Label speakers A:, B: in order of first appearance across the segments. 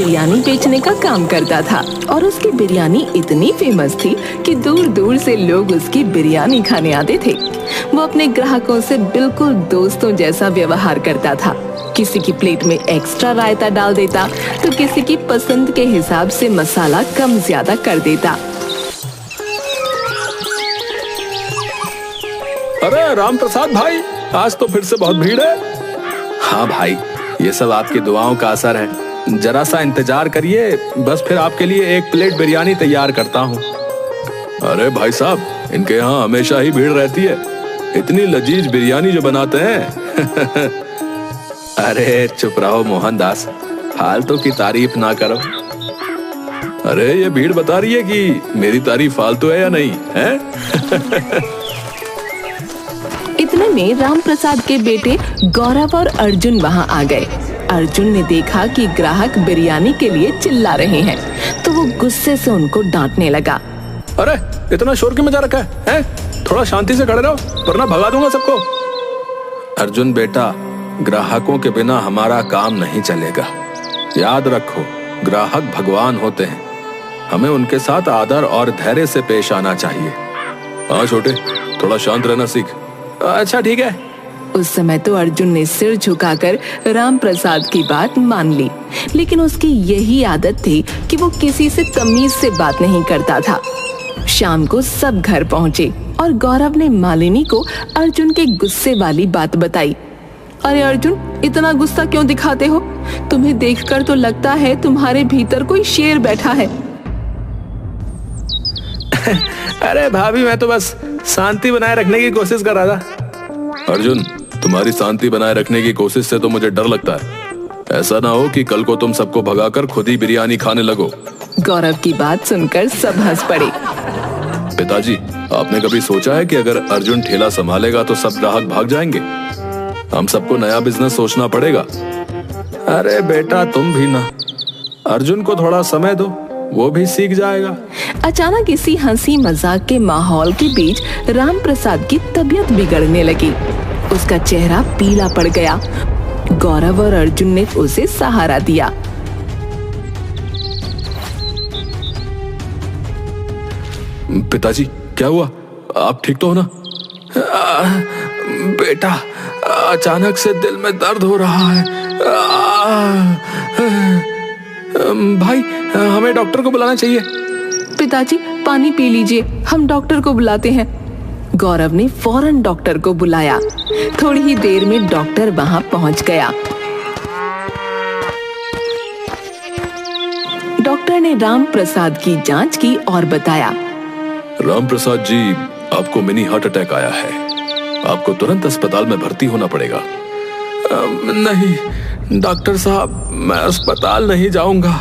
A: बिरयानी बेचने का काम करता था और उसकी बिरयानी इतनी फेमस थी कि दूर दूर से लोग उसकी बिरयानी खाने आते थे। वो अपने ग्राहकों से बिल्कुल दोस्तों जैसा व्यवहार करता था। किसी की प्लेट में एक्स्ट्रा रायता डाल देता तो किसी की पसंद के हिसाब से मसाला कम ज्यादा कर देता।
B: अरे राम प्रसाद भाई, आज तो फिर से बहुत भीड़ है। हाँ भाई, ये सब आपकी दुआओं का असर है। जरा सा इंतजार करिए, बस फिर आपके लिए एक प्लेट बिरयानी तैयार करता हूँ। अरे भाई साहब, इनके यहाँ हमेशा ही भीड़ रहती है। इतनी लजीज बिरयानी जो बनाते हैं। अरे चुप रहो मोहनदास, फालतू की तारीफ ना करो। अरे ये भीड़ बता रही है कि मेरी तारीफ फालतू है या नहीं है।
A: इतने में राम प्रसाद के बेटे गौरव और अर्जुन वहाँ आ गए। अर्जुन ने देखा कि ग्राहक बिरयानी के लिए चिल्ला रहे हैं तो वो गुस्से से उनको डांटने लगा।
B: अरे इतना शोर क्यों मचा रखा है? थोड़ा शांति से खड़े रहो वरना भगा दूंगा सबको। अर्जुन बेटा, ग्राहकों के बिना हमारा काम नहीं चलेगा। याद रखो, ग्राहक भगवान होते हैं। हमें उनके साथ आदर और धैर्य से पेश आना चाहिए। हाँ छोटे, थोड़ा शांत रहना सीख। अच्छा ठीक है।
A: उस समय तो अर्जुन ने सिर झुकाकर राम प्रसाद की बात मान ली, लेकिन उसकी यही आदत थी कि वो किसी से तमीज से बात नहीं करता था। शाम को सब घर पहुँचे और गौरव ने मालिनी को अर्जुन के गुस्से वाली बात बताई। अरे अर्जुन, इतना गुस्सा क्यों दिखाते हो? तुम्हें देखकर तो लगता है तुम्हारे भीतर कोई शेर बैठा है।
B: अरे भाभी, मैं तो बस शांति बनाए रखने की कोशिश कर रहा था। अर्जुन, तुम्हारी शांति बनाए रखने की कोशिश से तो मुझे डर लगता है। ऐसा ना हो कि कल को तुम सबको भगाकर खुद ही बिरयानी खाने लगो।
A: गौरव की बात सुनकर सब हंस पड़े।
B: पिताजी, आपने कभी सोचा है कि अगर अर्जुन ठेला संभालेगा तो सब ग्राहक भाग जाएंगे? हम सबको नया बिजनेस सोचना पड़ेगा। अरे बेटा, तुम भी ना, अर्जुन को थोड़ा समय दो, वो भी सीख जाएगा।
A: अचानक इसी हंसी मजाक के माहौल के बीच राम प्रसाद की तबीयत बिगड़ने लगी। उसका चेहरा पीला पड़ गया। गौरव और अर्जुन ने उसे सहारा दिया।
B: पिताजी, क्या हुआ? आप ठीक तो हो ना? बेटा, अचानक से दिल में दर्द हो रहा है। भाई, हमें डॉक्टर को बुलाना चाहिए।
A: पिताजी, पानी पी लीजिए, हम डॉक्टर को बुलाते हैं। गौरव ने फौरन डॉक्टर को बुलाया। थोड़ी ही देर में डॉक्टर वहां पहुंच गया। डॉक्टर ने राम प्रसाद की जांच की और बताया,
B: राम प्रसाद जी, आपको मिनी हार्ट अटैक आया है। आपको तुरंत अस्पताल में भर्ती होना पड़ेगा। नहीं डॉक्टर साहब, मैं अस्पताल नहीं जाऊंगा।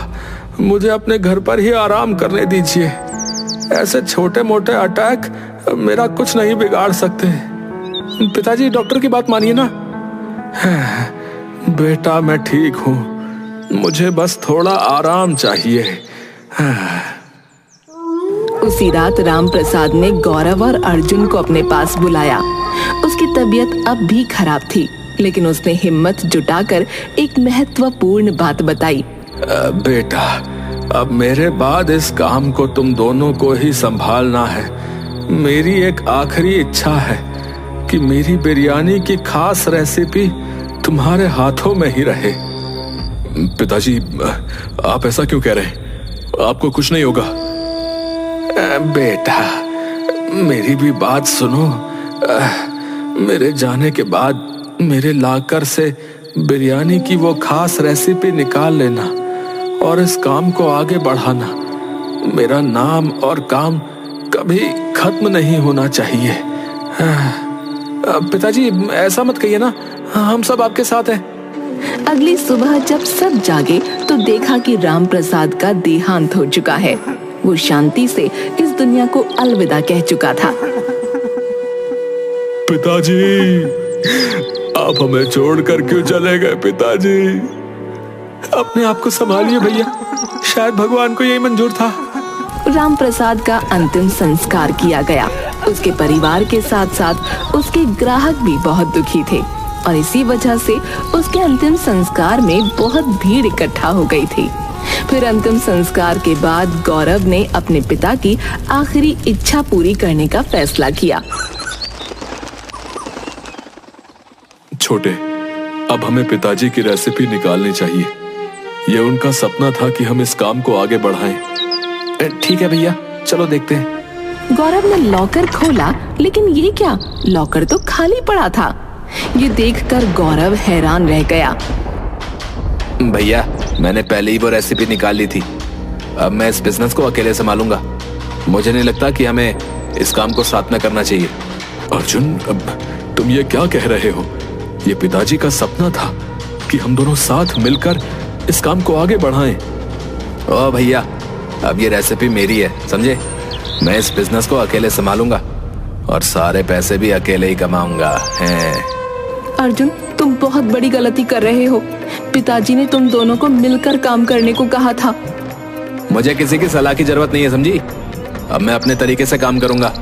B: मुझे अपने घर पर ही आराम करने दीजिए। ऐसे छोटे मोटे अटैक मेरा कुछ नहीं बिगाड़ सकते। पिताजी, डॉक्टर की बात मानिए ना। बेटा, मैं ठीक हूँ, मुझे बस थोड़ा आराम चाहिए।
A: उसी रात राम प्रसाद ने गौरव और अर्जुन को अपने पास बुलाया। उसकी तबीयत अब भी खराब थी, लेकिन उसने हिम्मत जुटाकर एक महत्वपूर्ण बात बताई।
B: बेटा, अब मेरे बाद इस काम को तुम दोनों को ही संभालना है। मेरी एक आखिरी इच्छा है कि मेरी बिरयानी की खास रेसिपी तुम्हारे हाथों में ही रहे। पिताजी, आप ऐसा क्यों कह रहे हैं? आपको कुछ नहीं होगा। बेटा, मेरी भी बात सुनो। मेरे जाने के बाद मेरे लाकर से बिरयानी की वो खास रेसिपी निकाल लेना और इस काम को आगे बढ़ाना। मेरा नाम और काम कभी खत्म नहीं होना चाहिए। पिताजी, ऐसा मत कहिए ना, हम सब आपके साथ हैं।
A: अगली सुबह जब सब जागे तो देखा कि राम प्रसाद का देहांत हो चुका है। वो शांति से इस दुनिया को अलविदा कह चुका था।
B: पिताजी, आप हमें छोड़कर क्यों चले गए? पिताजी, अपने आप को संभालिए भैया, शायद भगवान को यही मंजूर था।
A: राम प्रसाद का अंतिम संस्कार किया गया। उसके परिवार के साथ साथ उसके ग्राहक भी बहुत दुखी थे और इसी वजह से उसके अंतिम संस्कार में बहुत भीड़ इकट्ठा हो गई थी। फिर अंतिम संस्कार के बाद गौरव ने अपने पिता की आखिरी इच्छा पूरी करने का फैसला किया।
B: छोटे, अब हमें पिताजी की रेसिपी निकालनी चाहिए। ये उनका सपना था कि हम इस काम को आगे बढ़ाएं। ठीक है भैया, चलो देखते हैं।
A: गौरव ने लॉकर खोला, लेकिन ये क्या, लॉकर तो खाली पड़ा था। ये देखकर गौरव हैरान रह गया।
B: भैया, मैंने पहले ही वो रेसिपी निकाल ली थी। अब मैं इस बिजनेस को अकेले संभालूंगा। मुझे नहीं लगता कि हमें इस काम को साथ में करना चाहिए। अर्जुन, अब तुम ये क्या कह रहे हो? ये पिताजी का सपना था कि हम दोनों साथ मिलकर इस काम को आगे बढ़ाएं। ओ भैया, अब ये रेसिपी मेरी है, समझे? मैं इस बिजनेस को अकेले संभालूंगा और सारे पैसे भी अकेले ही कमाऊंगा।
A: अर्जुन, तुम बहुत बड़ी गलती कर रहे हो। पिताजी ने तुम दोनों को मिलकर काम करने को कहा था।
B: मुझे किसी की सलाह की जरूरत नहीं है, समझी? अब मैं अपने तरीके से काम करूंगा।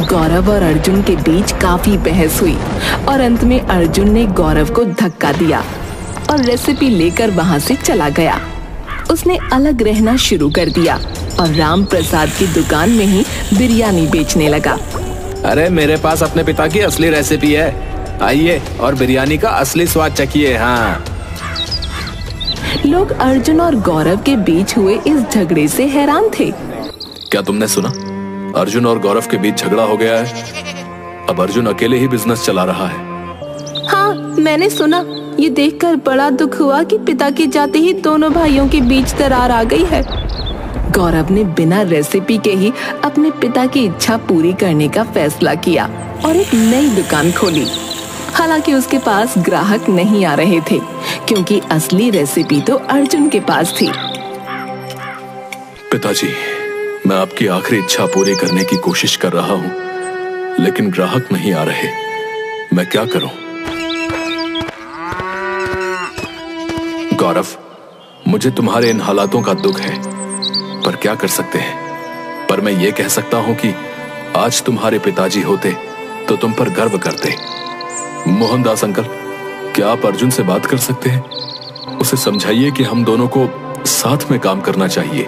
A: गौरव और अर्जुन के बीच काफी बहस हुई और अंत में अर्जुन ने गौरव को धक्का दिया और रेसिपी लेकर वहां से चला गया। उसने अलग रहना शुरू कर दिया और राम प्रसाद की दुकान में ही बिरयानी बेचने लगा।
B: अरे, मेरे पास अपने पिता की असली रेसिपी है, आइए और बिरयानी का असली स्वाद चखिए। हाँ।
A: लोग अर्जुन और गौरव के बीच हुए इस झगड़े से हैरान थे।
B: क्या तुमने सुना? अर्जुन और गौरव के बीच झगड़ा हो गया है। अब अर्जुन अकेले ही बिजनेस चला रहा है।
A: हाँ, मैंने सुना। ये देखकर बड़ा दुख हुआ कि पिता के जाते ही दोनों भाइयों के बीच दरार आ गई है। गौरव ने बिना रेसिपी के ही अपने पिता की इच्छा पूरी करने का फैसला किया और एक नई दुकान खोली। हालांकि उसके पास ग्राहक नहीं आ रहे थे, क्योंकि असली रेसिपी तो अर्जुन के पास थी।
B: पिताजी, मैं आपकी आखिरी इच्छा पूरी करने की कोशिश कर रहा हूँ, लेकिन ग्राहक नहीं आ रहे। मैं क्या करूं? गौरव, मुझे तुम्हारे इन हालातों का दुख है, पर क्या कर सकते हैं। पर मैं ये कह सकता हूं कि आज तुम्हारे पिताजी होते तो तुम पर गर्व करते। मोहनदास अंकल, क्या आप अर्जुन से बात कर सकते हैं? उसे समझाइए कि हम दोनों को साथ में काम करना चाहिए।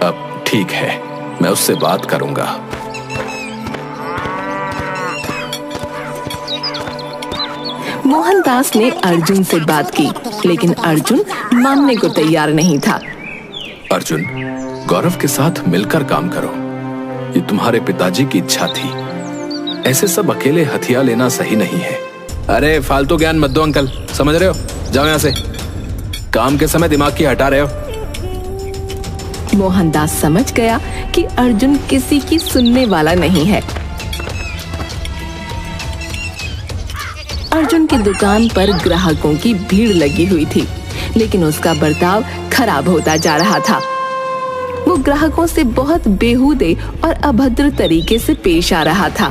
B: अब ठीक है, मैं उससे बात करूंगा।
A: मोहनदास ने अर्जुन से बात की, लेकिन अर्जुन मानने को तैयार नहीं था।
B: अर्जुन, गौरव के साथ मिलकर काम करो। ये तुम्हारे पिताजी की इच्छा थी। ऐसे सब अकेले हथियार लेना सही नहीं है। अरे, फालतू ज्ञान मत दो अंकल, समझ रहे हो? जाओ यहाँ से। काम के समय दिमाग की हटा रहे हो।
A: मोहनदास समझ गया कि अर्जुन किसी की सुनने वाला नहीं है। अर्जुन की दुकान पर ग्राहकों की भीड़ लगी हुई थी, लेकिन उसका बर्ताव खराब होता जा रहा था। वो ग्राहकों से बहुत बेहूदे और अभद्र तरीके से पेश आ रहा था।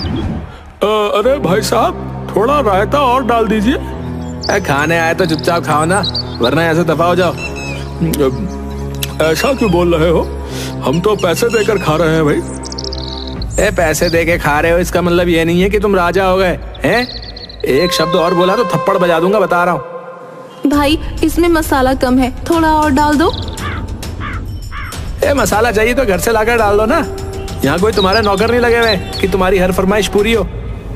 B: अरे भाई साहब, थोड़ा रायता और डाल दीजिए। खाने आए तो चुपचाप खाओ ना, वरना ऐसे दफा हो जाओ। ऐसा क्यों बोल रहे हो? हम तो पैसे देकर खा रहे हैं भाई। पैसे देके खा रहे हो, इसका मतलब ये नहीं है कि तुम राजा हो गए हैं। एक शब्द और बोला तो थप्पड़ बजा दूंगा, बता रहा हूँ।
A: भाई, इसमें मसाला कम है, थोड़ा और डाल दो।
B: मसाला चाहिए तो घर से लाकर डाल दो ना। यहाँ कोई तुम्हारे नौकर नहीं लगे हुए कि तुम्हारी हर फरमाइश पूरी हो।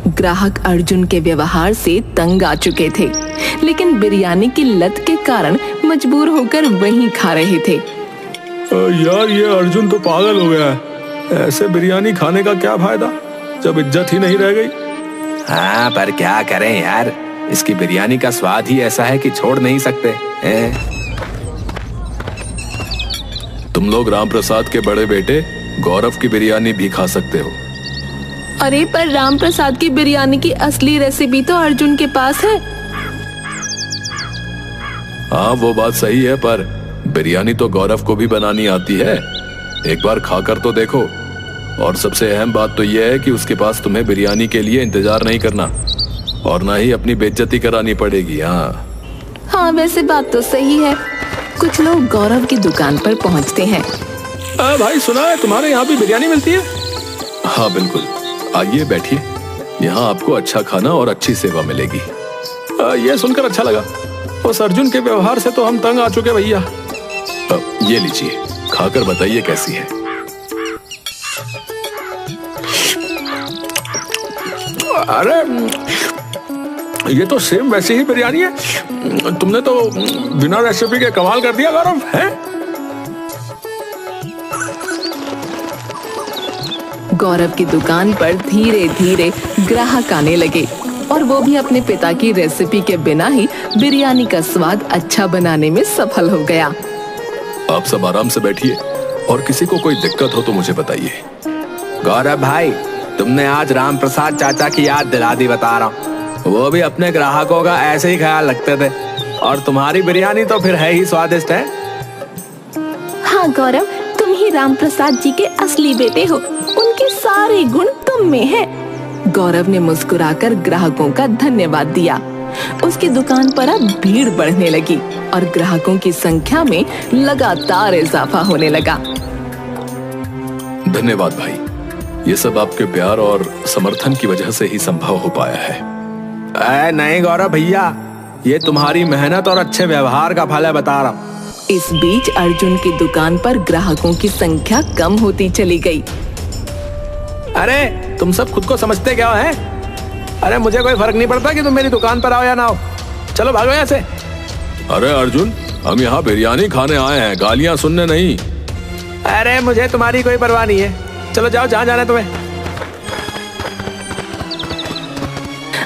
A: ग्राहक अर्जुन के व्यवहार से तंग आ चुके थे, लेकिन बिरयानी की लत के कारण मजबूर होकर वहीं खा रहे थे।
B: यार, ये अर्जुन तो पागल हो गया है। ऐसे बिरयानी खाने का क्या फायदा जब इज्जत ही नहीं रह गई। हाँ, पर क्या करें यार, इसकी बिरयानी का स्वाद ही ऐसा है कि छोड़ नहीं सकते। तुम लोग राम प्रसाद के बड़े बेटे गौरव की बिरयानी भी खा सकते हो।
A: अरे, पर राम प्रसाद की बिरयानी की असली रेसिपी तो अर्जुन के पास है।
B: हाँ, वो बात सही है, पर बिरयानी तो गौरव को भी बनानी आती है। एक बार खाकर तो देखो। और सबसे अहम बात तो यह है कि उसके पास तुम्हें बिरयानी के लिए इंतजार नहीं करना और ना ही अपनी बेइज्जती करानी पड़ेगी।
A: हाँ, वैसे बात तो सही है। कुछ लोग गौरव की दुकान पर पहुंचते हैं।
B: भाई, सुना है तुम्हारे यहाँ भी बिरयानी मिलती है? हाँ बिल्कुल, आइए बैठिए। यहाँ आपको अच्छा खाना और अच्छी सेवा मिलेगी। ये सुनकर अच्छा लगा। उस अर्जुन के व्यवहार से तो हम तंग आ चुके भैया। ये लीजिए, खाकर बताइए कैसी है। अरे ये तो सेम वैसी ही बिरयानी है। तुमने तो बिना रेसिपी के कमाल कर दिया गौरव, है?
A: गौरव की दुकान पर धीरे धीरे ग्राहक आने लगे और वो भी अपने पिता की रेसिपी के बिना ही बिरयानी का स्वाद अच्छा बनाने में सफल हो गया।
B: आप सब आराम से बैठिए और किसी को कोई दिक्कत हो तो मुझे बताइए।
C: गौरव भाई, तुमने आज राम प्रसाद चाचा की याद दिला दी, बता रहा हूँ। वो भी अपने ग्राहकों का ऐसे ही ख्याल रखते थे और तुम्हारी बिरयानी तो फिर है ही स्वादिष्ट है।
A: हाँ गौरव, तुम ही राम प्रसाद जी के असली बेटे हो, उनके सारे गुण तुम में हैं। गौरव ने मुस्कुराकर ग्राहकों का धन्यवाद दिया। उसकी दुकान पर अब भीड़ बढ़ने लगी और ग्राहकों की संख्या में लगातार इजाफा होने लगा।
B: धन्यवाद भाई, ये सब आपके प्यार और समर्थन की वजह से ही संभव हो पाया है।
C: नहीं गौरव भैया, ये तुम्हारी मेहनत और अच्छे व्यवहार का फल है, बता रहा हूँ।
A: इस बीच अर्जुन की दुकान पर ग्राहकों की संख्या कम होती चली गई।
C: अरे तुम सब खुद को समझते क्या है? अरे मुझे कोई फर्क नहीं पड़ता कि तुम मेरी दुकान पर आओ या ना आओ। चलो भागो यहाँ से।
B: अरे अर्जुन, हम यहाँ बिरयानी खाने आए हैं, गालियाँ सुनने नहीं।
C: अरे मुझे तुम्हारी कोई परवाह नहीं है, चलो जाओ जहाँ जाना है तुम्हें।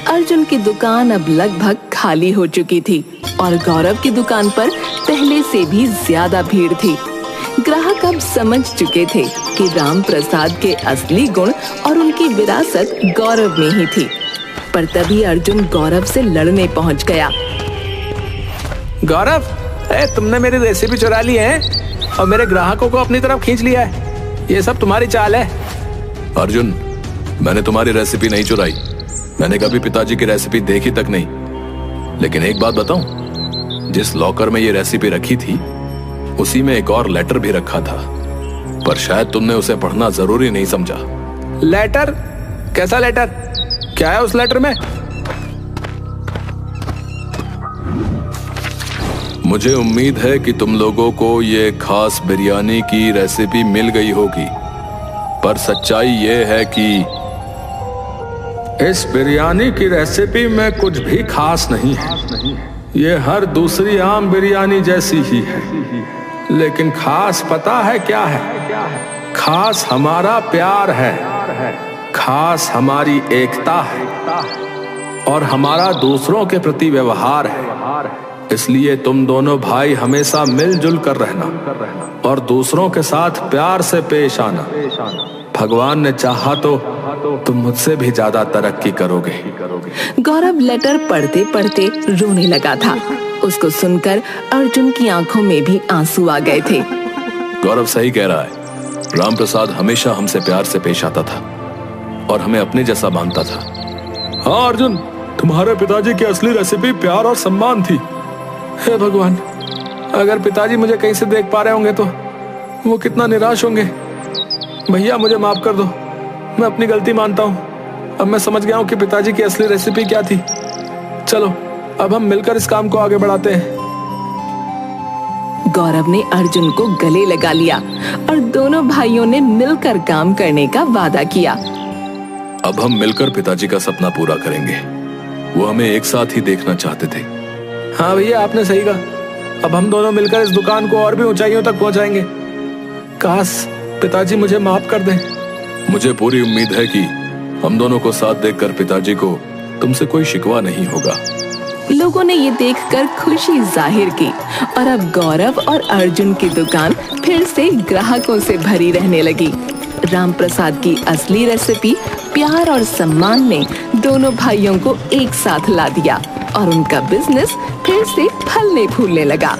A: अर्जुन की दुकान अब लगभग खाली हो चुकी थी और गौरव की दुकान पर पहले से भी ज्यादा भीड़ थी। ग्राहक अब समझ चुके थे कि राम प्रसाद के असली गुण और उनकी विरासत गौरव में ही थी। पर तभी अर्जुन गौरव से लड़ने पहुंच गया।
C: गौरव, तुमने मेरी रेसिपी चुरा ली है और मेरे ग्राहकों को अपनी तरफ खींच लिया है। ये सब तुम्हारी चाल है।
B: अर्जुन, मैंने तुम्हारी रेसिपी नहीं चुराई। मैंने कभी पिताजी की रेसिपी देखी तक नहीं। लेकिन एक बात बताऊं, जिस लॉकर में ये रेसिपी रखी थी उसी में एक और लेटर भी रखा था, पर शायद तुमने उसे पढ़ना जरूरी नहीं समझा।
C: लेटर? कैसा लेटर? क्या है उस लेटर में?
B: मुझे उम्मीद है कि तुम लोगों को ये खास बिरयानी की रेसिपी मिल गई होगी, पर सच्चाई ये है कि इस बिरयानी की रेसिपी में कुछ भी खास नहीं है। ये हर दूसरी आम बिरयानी जैसी ही है। लेकिन खास पता है क्या है? खास हमारा प्यार है, खास हमारी एकता है और हमारा दूसरों के प्रति व्यवहार है। इसलिए तुम दोनों भाई हमेशा मिलजुल कर रहना और दूसरों के साथ प्यार से पेश आना। भगवान ने चाहा तो तुम मुझसे भी ज्यादा तरक्की करोगे।
A: गौरव लेटर पढ़ते पढ़ते रोने लगा था। उसको सुनकर अर्जुन की आंखों में भी आंसू आ गए थे।
B: गौरव सही कह रहा है। राम प्रसाद हमेशा हमसे प्यार से पेश आता था और हमें अपने जैसा मानता था। हाँ अर्जुन, तुम्हारे पिताजी की असली रेसिपी प्यार और सम्मान थी।
C: हे भगवान, अगर पिताजी मुझे कहीं से देख पा रहे होंगे तो वो कितना निराश होंगे। भैया मुझे माफ कर दो, मैं अपनी गलती मानता हूँ। अब मैं समझ गया हूँ कि पिताजी की असली रेसिपी क्या थी। चलो अब हम मिलकर इस काम को आगे बढ़ाते हैं।
A: गौरव ने अर्जुन को गले लगा लिया और दोनों भाइयों ने मिलकर काम करने का वादा किया।
B: अब हम मिलकर पिताजी का सपना पूरा करेंगे। वो हमें एक साथ ही देखना चाहते थे।
C: हाँ भैया, आपने सही कहा। अब हम दोनों मिलकर इस दुकान को और भी ऊंचाइयों तक पहुंचाएंगे। काश पिताजी मुझे माफ कर दें।
B: मुझे पूरी उम्मीद है कि हम दोनों को साथ देखकर पिताजी को तुमसे कोई शिकवा नहीं होगा।
A: लोगों ने ये देखकर खुशी जाहिर की और अब गौरव और अर्जुन की दुकान फिर से ग्राहकों से भरी रहने लगी। राम प्रसाद की असली रेसिपी प्यार और सम्मान ने दोनों भाइयों को एक साथ ला दिया और उनका बिजनेस फिर से फलने फूलने लगा।